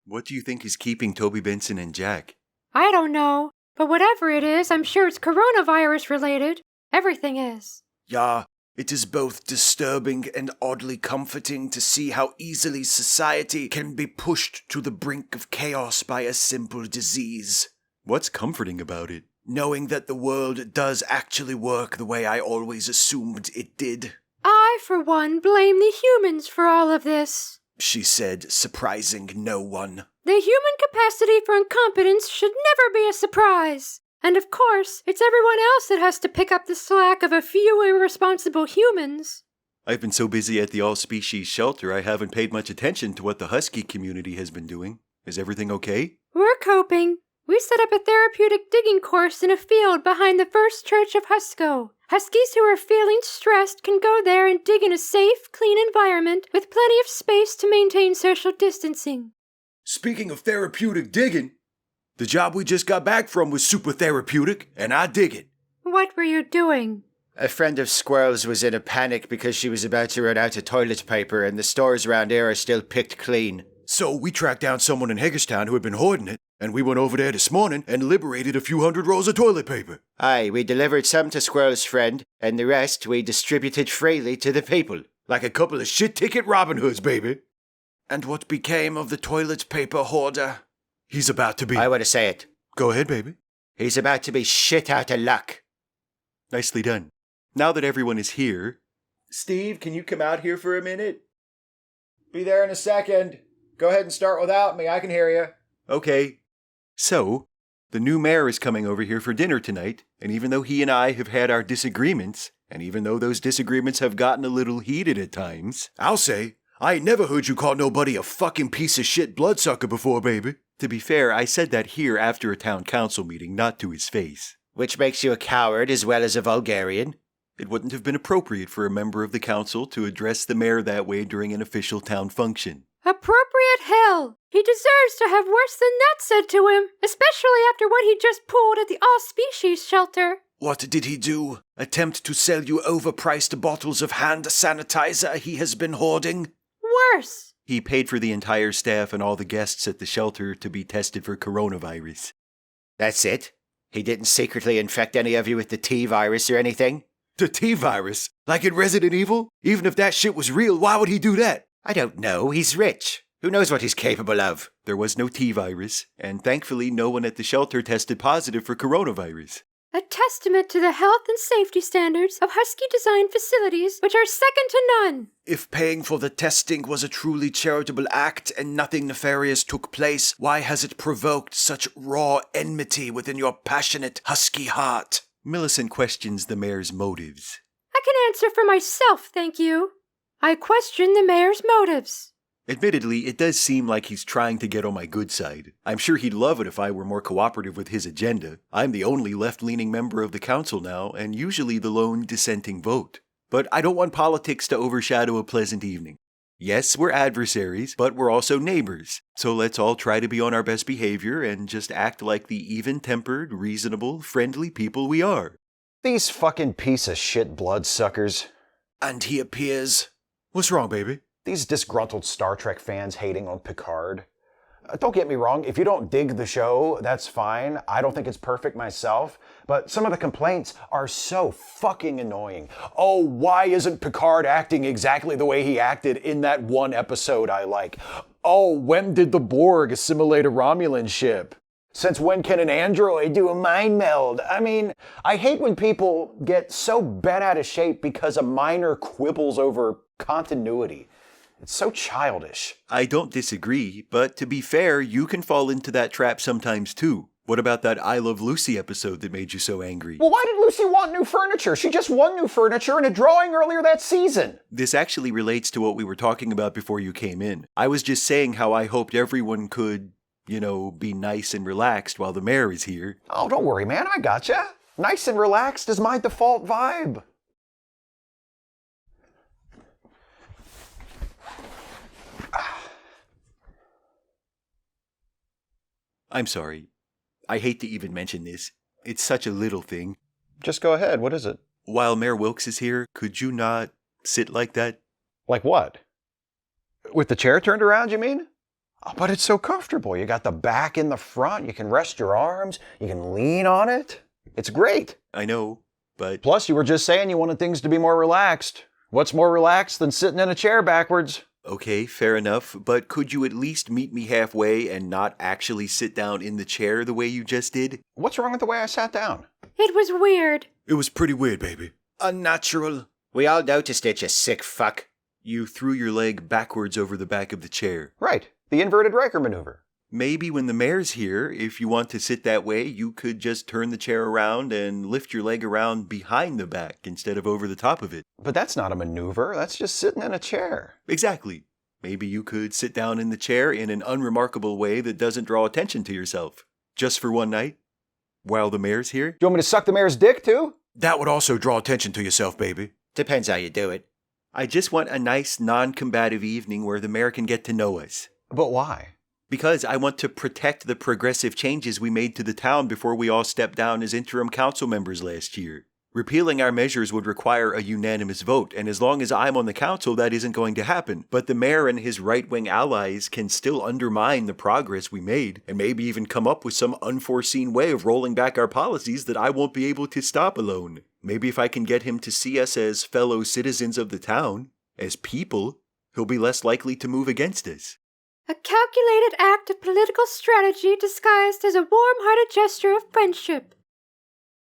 What do you think is keeping Toby Benson and Jack? I don't know, but whatever it is, I'm sure it's coronavirus related. Everything is. Yeah, it is both disturbing and oddly comforting to see how easily society can be pushed to the brink of chaos by a simple disease. What's comforting about it? Knowing that the world does actually work the way I always assumed it did. I, for one, blame the humans for all of this, she said, surprising no one. The human capacity for incompetence should never be a surprise. And of course, it's everyone else that has to pick up the slack of a few irresponsible humans. I've been so busy at the all-species shelter I haven't paid much attention to what the husky community has been doing. Is everything okay? We're coping. We set up a therapeutic digging course in a field behind the First Church of Husko. Huskies who are feeling stressed can go there and dig in a safe, clean environment with plenty of space to maintain social distancing. Speaking of therapeutic digging, the job we just got back from was super therapeutic, and I dig it. What were you doing? A friend of Squirrel's was in a panic because she was about to run out of toilet paper and the stores around here are still picked clean. So we tracked down someone in Hagerstown who had been hoarding it, and we went over there this morning and liberated a few hundred rolls of toilet paper. Aye, we delivered some to Squirrel's friend, and the rest we distributed freely to the people. Like a couple of shit-ticket Robin Hoods, baby. And what became of the toilet paper hoarder? He's about to be... I want to say it. Go ahead, baby. He's about to be shit out of luck. Nicely done. Now that everyone is here... Steve, can you come out here for a minute? Be there in a second. Go ahead and start without me. I can hear you. Okay. So, the new mayor is coming over here for dinner tonight, and even though he and I have had our disagreements, and even though those disagreements have gotten a little heated at times... I'll say, I ain't never heard you call nobody a fucking piece of shit bloodsucker before, baby. To be fair, I said that here after a town council meeting, not to his face. Which makes you a coward as well as a vulgarian. It wouldn't have been appropriate for a member of the council to address the mayor that way during an official town function. Appropriate hell! He deserves to have worse than that said to him, especially after what he just pulled at the all-species shelter. What did he do? Attempt to sell you overpriced bottles of hand sanitizer he has been hoarding? Worse. He paid for the entire staff and all the guests at the shelter to be tested for coronavirus. That's it? He didn't secretly infect any of you with the T-virus or anything? The T-virus? Like in Resident Evil? Even if that shit was real, why would he do that? I don't know. He's rich. Who knows what he's capable of? There was no T-virus, and thankfully no one at the shelter tested positive for coronavirus. A testament to the health and safety standards of Husky-designed facilities, which are second to none. If paying for the testing was a truly charitable act and nothing nefarious took place, why has it provoked such raw enmity within your passionate Husky heart? Millicent questions the mayor's motives. I can answer for myself, thank you. I question the mayor's motives. Admittedly, it does seem like he's trying to get on my good side. I'm sure he'd love it if I were more cooperative with his agenda. I'm the only left-leaning member of the council now, and usually the lone dissenting vote. But I don't want politics to overshadow a pleasant evening. Yes, we're adversaries, but we're also neighbors. So let's all try to be on our best behavior and just act like the even-tempered, reasonable, friendly people we are. These fucking piece of shit bloodsuckers. And he appears... What's wrong, baby? These disgruntled Star Trek fans hating on Picard. Don't get me wrong, if you don't dig the show, that's fine. I don't think it's perfect myself, but some of the complaints are so fucking annoying. Oh, why isn't Picard acting exactly the way he acted in that one episode I like? Oh, when did the Borg assimilate a Romulan ship? Since when can an android do a mind meld? I mean, I hate when people get so bent out of shape because a minor quibbles over continuity. It's so childish. I don't disagree, but to be fair, you can fall into that trap sometimes too. What about that I Love Lucy episode that made you so angry? Well, why did Lucy want new furniture? She just won new furniture in a drawing earlier that season. This actually relates to what we were talking about before you came in. I was just saying how I hoped everyone could, be nice and relaxed while the mayor is here. Oh, don't worry, man. I gotcha. Nice and relaxed is my default vibe. I'm sorry. I hate to even mention this. It's such a little thing. Just go ahead. What is it? While Mayor Wilkes is here, could you not sit like that? Like what? With the chair turned around, you mean? But it's so comfortable. You got the back in the front. You can rest your arms. You can lean on it. It's great. I know, but Plus, you were just saying you wanted things to be more relaxed. What's more relaxed than sitting in a chair backwards? okay, fair enough. But could you at least meet me halfway and not actually sit down in the chair the way you just did? What's wrong with the way I sat down? It was weird. It was pretty weird, baby. Unnatural. We all noticed it, you sick fuck. You threw your leg backwards over the back of the chair. Right, the inverted Riker maneuver. Maybe when the mayor's here, if you want to sit that way, you could just turn the chair around and lift your leg around behind the back instead of over the top of it. But that's not a maneuver. That's just sitting in a chair. Exactly. Maybe you could sit down in the chair in an unremarkable way that doesn't draw attention to yourself. Just for one night. While the mayor's here. Do you want me to suck the mayor's dick, too? That would also draw attention to yourself, baby. Depends how you do it. I just want a nice, non-combative evening where the mayor can get to know us. But why? Because I want to protect the progressive changes we made to the town before we all stepped down as interim council members last year. Repealing our measures would require a unanimous vote, and as long as I'm on the council, that isn't going to happen. But the mayor and his right-wing allies can still undermine the progress we made, and maybe even come up with some unforeseen way of rolling back our policies that I won't be able to stop alone. Maybe if I can get him to see us as fellow citizens of the town, as people, he'll be less likely to move against us. A calculated act of political strategy disguised as a warm-hearted gesture of friendship.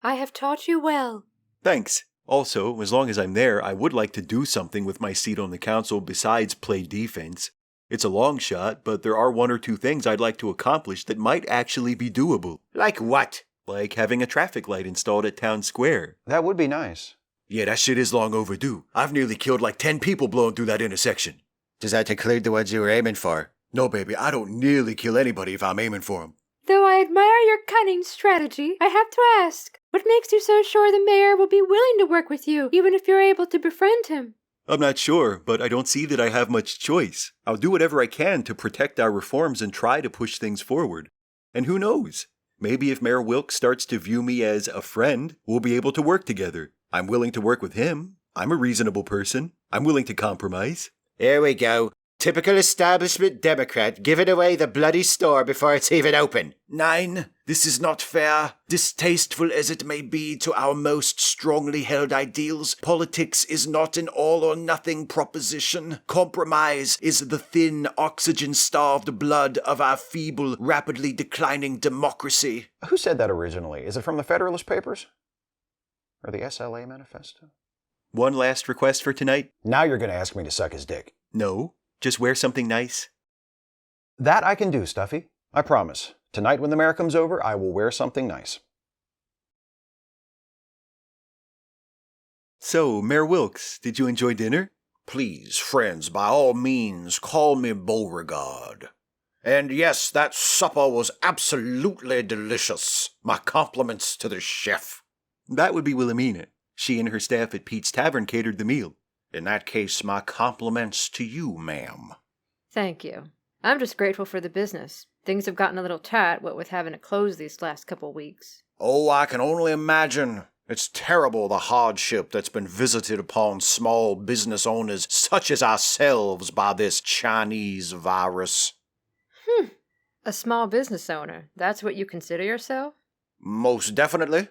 I have taught you well. Thanks. Also, as long as I'm there, I would like to do something with my seat on the council besides play defense. It's a long shot, but there are one or two things I'd like to accomplish that might actually be doable. Like what? Like having a traffic light installed at Town Square. That would be nice. Yeah, that shit is long overdue. I've nearly killed like 10 people blowing through that intersection. Does that include the ones you were aiming for? No, baby, I don't nearly kill anybody if I'm aiming for them. Though I admire your cunning strategy, I have to ask, what makes you so sure the mayor will be willing to work with you, even if you're able to befriend him? I'm not sure, but I don't see that I have much choice. I'll do whatever I can to protect our reforms and try to push things forward. And who knows? Maybe if Mayor Wilkes starts to view me as a friend, we'll be able to work together. I'm willing to work with him. I'm a reasonable person. I'm willing to compromise. Here we go. Typical establishment Democrat giving away the bloody store before it's even open. 9. This is not fair. Distasteful as it may be to our most strongly held ideals, politics is not an all-or-nothing proposition. Compromise is the thin, oxygen-starved blood of our feeble, rapidly declining democracy. Who said that originally? Is it from the Federalist Papers? Or the SLA Manifesto? One last request for tonight? Now you're going to ask me to suck his dick. No. Just wear something nice. That I can do, Stuffy. I promise. Tonight when the mayor comes over, I will wear something nice. So, Mayor Wilkes, did you enjoy dinner? Please, friends, by all means, call me Beauregard. And yes, that supper was absolutely delicious. My compliments to the chef. That would be Wilhelmina. She and her staff at Pete's Tavern catered the meal. In that case, my compliments to you, ma'am. Thank you. I'm just grateful for the business. Things have gotten a little tight, what with having to close these last couple weeks. Oh, I can only imagine. It's terrible the hardship that's been visited upon small business owners such as ourselves by this Chinese virus. A small business owner, that's what you consider yourself? Most definitely.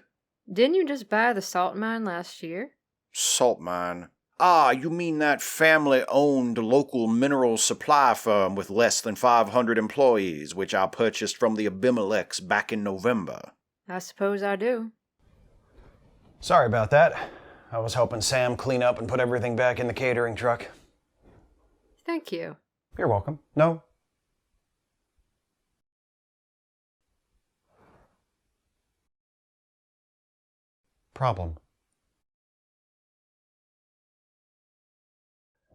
Didn't you just buy the salt mine last year? Salt mine. Ah, you mean that family-owned local mineral supply firm with less than 500 employees, which I purchased from the Abimelechs back in November. I suppose I do. Sorry about that. I was helping Sam clean up and put everything back in the catering truck. Thank you. You're welcome. No. Problem.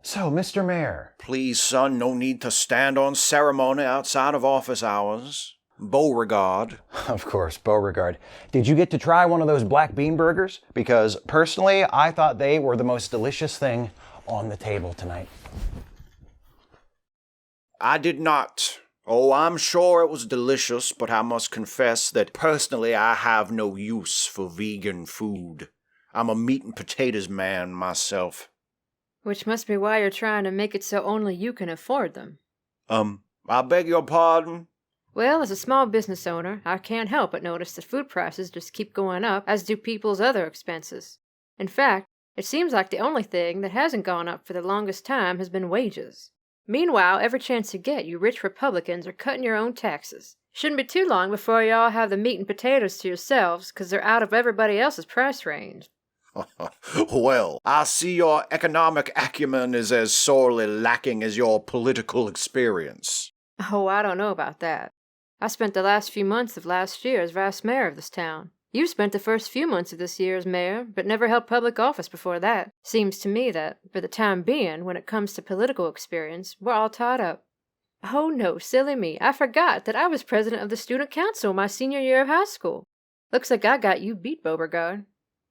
So, Mr. Mayor. Please, son, no need to stand on ceremony outside of office hours. Beauregard. Of course, Beauregard. Did you get to try one of those black bean burgers? Because, personally, I thought they were the most delicious thing on the table tonight. I did not. Oh, I'm sure it was delicious, but I must confess that personally I have no use for vegan food. I'm a meat and potatoes man myself. Which must be why you're trying to make it so only you can afford them. I beg your pardon? Well, as a small business owner, I can't help but notice that food prices just keep going up, as do people's other expenses. In fact, it seems like the only thing that hasn't gone up for the longest time has been wages. Meanwhile, every chance you get, you rich Republicans are cutting your own taxes. Shouldn't be too long before you all have the meat and potatoes to yourselves, 'cause they're out of everybody else's price range. Well, I see your economic acumen is as sorely lacking as your political experience. Oh, I don't know about that. I spent the last few months of last year as vice mayor of this town. You spent the first few months of this year as mayor, but never held public office before that. Seems to me that, for the time being, when it comes to political experience, we're all tied up. Oh no, silly me, I forgot that I was president of the student council my senior year of high school. Looks like I got you beat, Beauregard.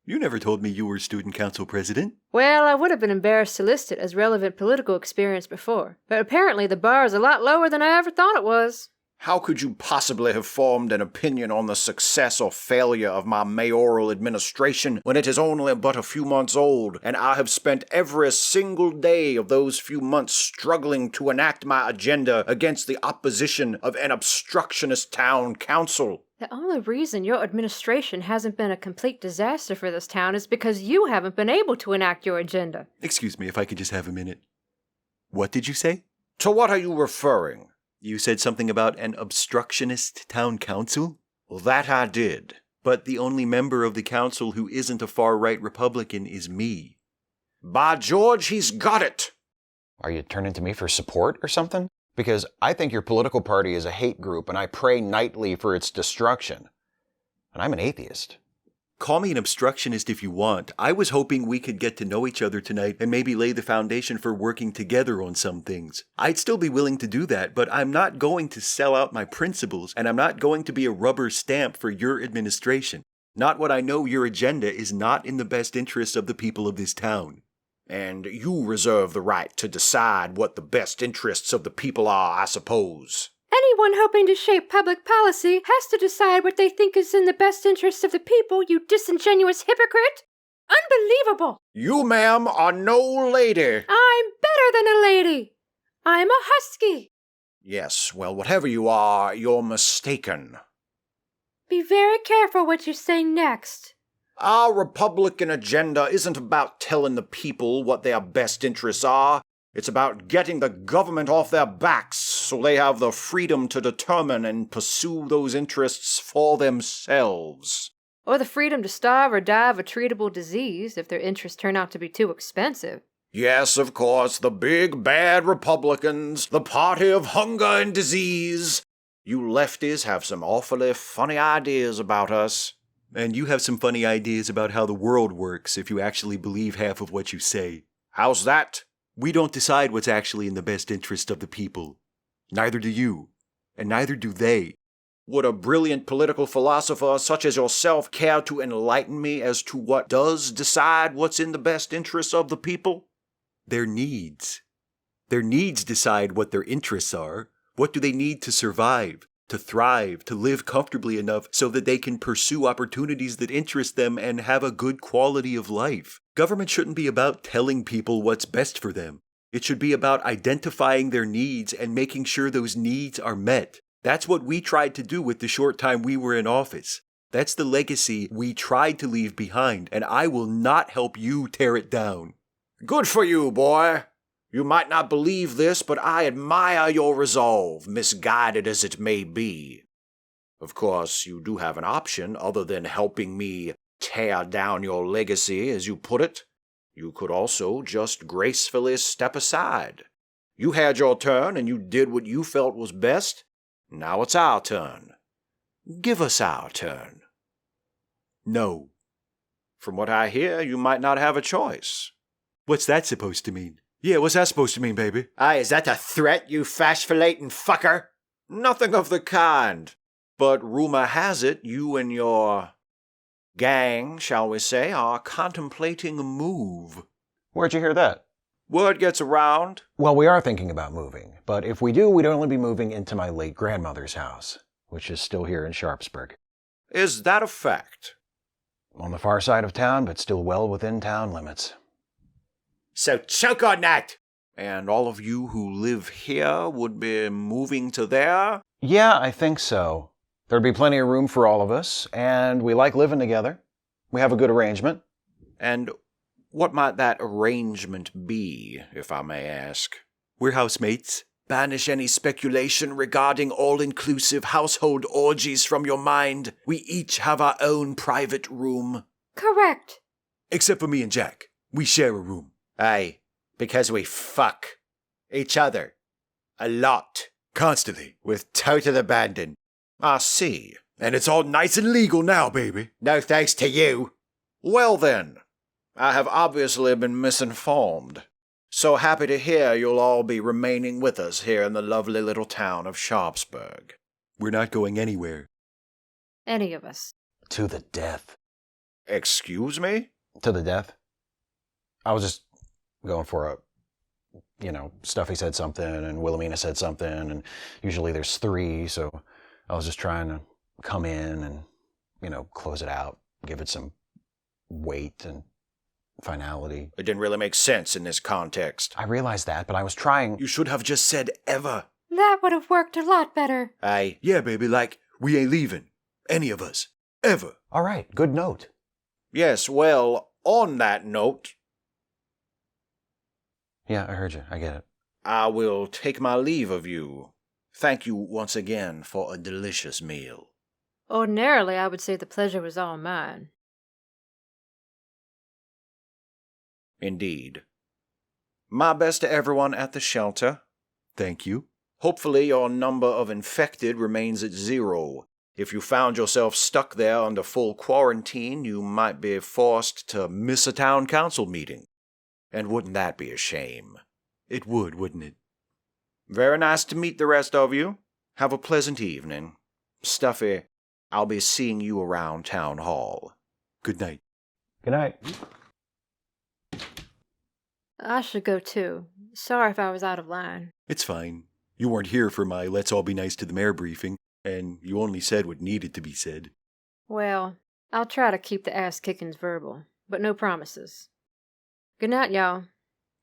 You never told me you were student council president. Well, I would have been embarrassed to list it as relevant political experience before, but apparently the bar is a lot lower than I ever thought it was. How could you possibly have formed an opinion on the success or failure of my mayoral administration when it is only but a few months old, and I have spent every single day of those few months struggling to enact my agenda against the opposition of an obstructionist town council? The only reason your administration hasn't been a complete disaster for this town is because you haven't been able to enact your agenda. Excuse me if I could just have a minute. What did you say? To what are you referring? You said something about an obstructionist town council? Well, that I did. But the only member of the council who isn't a far-right Republican is me. By George, he's got it! Are you turning to me for support or something? Because I think your political party is a hate group and I pray nightly for its destruction. And I'm an atheist. Call me an obstructionist if you want. I was hoping we could get to know each other tonight and maybe lay the foundation for working together on some things. I'd still be willing to do that, but I'm not going to sell out my principles, and I'm not going to be a rubber stamp for your administration. Not when I know your agenda is not in the best interest of the people of this town. And you reserve the right to decide what the best interests of the people are, I suppose. Anyone hoping to shape public policy has to decide what they think is in the best interest of the people, you disingenuous hypocrite! Unbelievable! You, ma'am, are no lady. I'm better than a lady! I'm a husky! Yes, well, whatever you are, you're mistaken. Be very careful what you say next. Our Republican agenda isn't about telling the people what their best interests are. It's about getting the government off their backs so they have the freedom to determine and pursue those interests for themselves. Or the freedom to starve or die of a treatable disease if their interests turn out to be too expensive. Yes, of course, the big bad Republicans, the party of hunger and disease. You lefties have some awfully funny ideas about us. And you have some funny ideas about how the world works if you actually believe half of what you say. How's that? We don't decide what's actually in the best interest of the people. Neither do you, and neither do they. Would a brilliant political philosopher such as yourself care to enlighten me as to what does decide what's in the best interest of the people? Their needs. Their needs decide what their interests are. What do they need to survive, to thrive, to live comfortably enough so that they can pursue opportunities that interest them and have a good quality of life? Government shouldn't be about telling people what's best for them. It should be about identifying their needs and making sure those needs are met. That's what we tried to do with the short time we were in office. That's the legacy we tried to leave behind, and I will not help you tear it down. Good for you, boy. You might not believe this, but I admire your resolve, misguided as it may be. Of course, you do have an option other than helping me tear down your legacy, as you put it. You could also just gracefully step aside. You had your turn, and you did what you felt was best. Now it's our turn. Give us our turn. No. From what I hear, you might not have a choice. What's that supposed to mean? Yeah, what's that supposed to mean, baby? Aye, is that a threat, you fashfulating fucker? Nothing of the kind. But rumor has it you and your gang, shall we say, are contemplating a move. Where'd you hear that? Word gets around. Well, we are thinking about moving, but if we do, we'd only be moving into my late grandmother's house, which is still here in Sharpsburg. Is that a fact? On the far side of town, but still well within town limits. So choke on that! And all of you who live here would be moving to there? Yeah, I think so. There'd be plenty of room for all of us, and we like living together. We have a good arrangement. And what might that arrangement be, if I may ask? We're housemates. Banish any speculation regarding all-inclusive household orgies from your mind. We each have our own private room. Correct. Except for me and Jack. We share a room. Aye, because we fuck each other. A lot. Constantly. With total abandon. I see. And it's all nice and legal now, baby. No thanks to you. Well then, I have obviously been misinformed. So happy to hear you'll all be remaining with us here in the lovely little town of Sharpsburg. We're not going anywhere. Any of us. To the death. Excuse me? To the death? I was just going for Stuffy said something and Wilhelmina said something, and usually there's three, so I was just trying to come in and, close it out, give it some weight and finality. It didn't really make sense in this context. I realized that, but I was trying. You should have just said ever. That would have worked a lot better. Aye. Yeah, baby, like, we ain't leaving. Any of us. Ever. All right, good note. Yes, well, on that note, Yeah, I heard you. I get it. I will take my leave of you. Thank you once again for a delicious meal. Ordinarily, I would say the pleasure was all mine. Indeed. My best to everyone at the shelter. Thank you. Hopefully your number of infected remains at 0. If you found yourself stuck there under full quarantine, you might be forced to miss a town council meeting. And wouldn't that be a shame? It would, wouldn't it? Very nice to meet the rest of you. Have a pleasant evening. Stuffy, I'll be seeing you around town hall. Good night. Good night. I should go too. Sorry if I was out of line. It's fine. You weren't here for my let's all be nice to the mayor briefing, and you only said what needed to be said. Well, I'll try to keep the ass-kickings verbal, but no promises. Good night, y'all.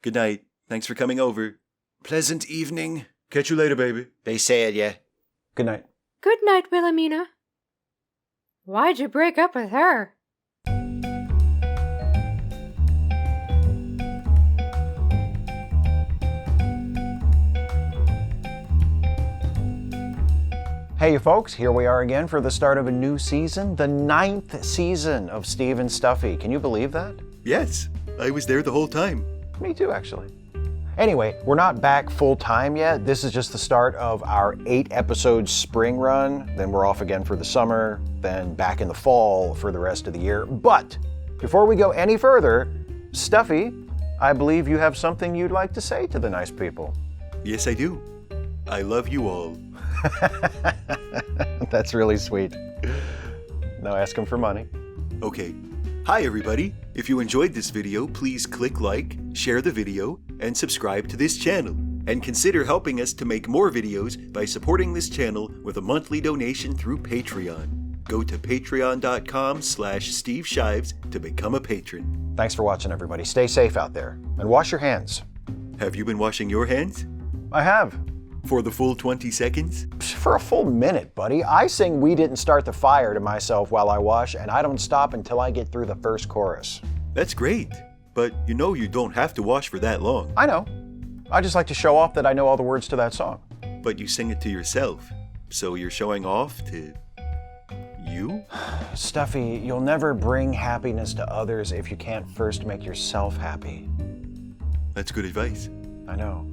Good night. Thanks for coming over. Pleasant evening. Catch you later, baby. They said ya. Good night. Good night, Wilhelmina. Why'd you break up with her? Hey folks, here we are again for the start of a new season, the 9th season of Steve and Stuffy. Can you believe that? Yes, I was there the whole time. Me too, actually. Anyway, we're not back full time yet. This is just the start of our 8-episode spring run. Then we're off again for the summer, then back in the fall for the rest of the year. But before we go any further, Stuffy, I believe you have something you'd like to say to the nice people. Yes, I do. I love you all. That's really sweet. Now ask him for money. Okay. Hi, everybody. If you enjoyed this video, please click like, share the video, and subscribe to this channel. And consider helping us to make more videos by supporting this channel with a monthly donation through Patreon. Go to patreon.com/Steve Shives to become a patron. Thanks for watching, everybody. Stay safe out there. And wash your hands. Have you been washing your hands? I have. For the full 20 seconds? For a full minute, buddy. I sing "We Didn't Start the Fire" to myself while I wash, and I don't stop until I get through the first chorus. That's great. But you know you don't have to wash for that long. I know. I just like to show off that I know all the words to that song. But you sing it to yourself. So you're showing off to you? Stuffy, you'll never bring happiness to others if you can't first make yourself happy. That's good advice. I know.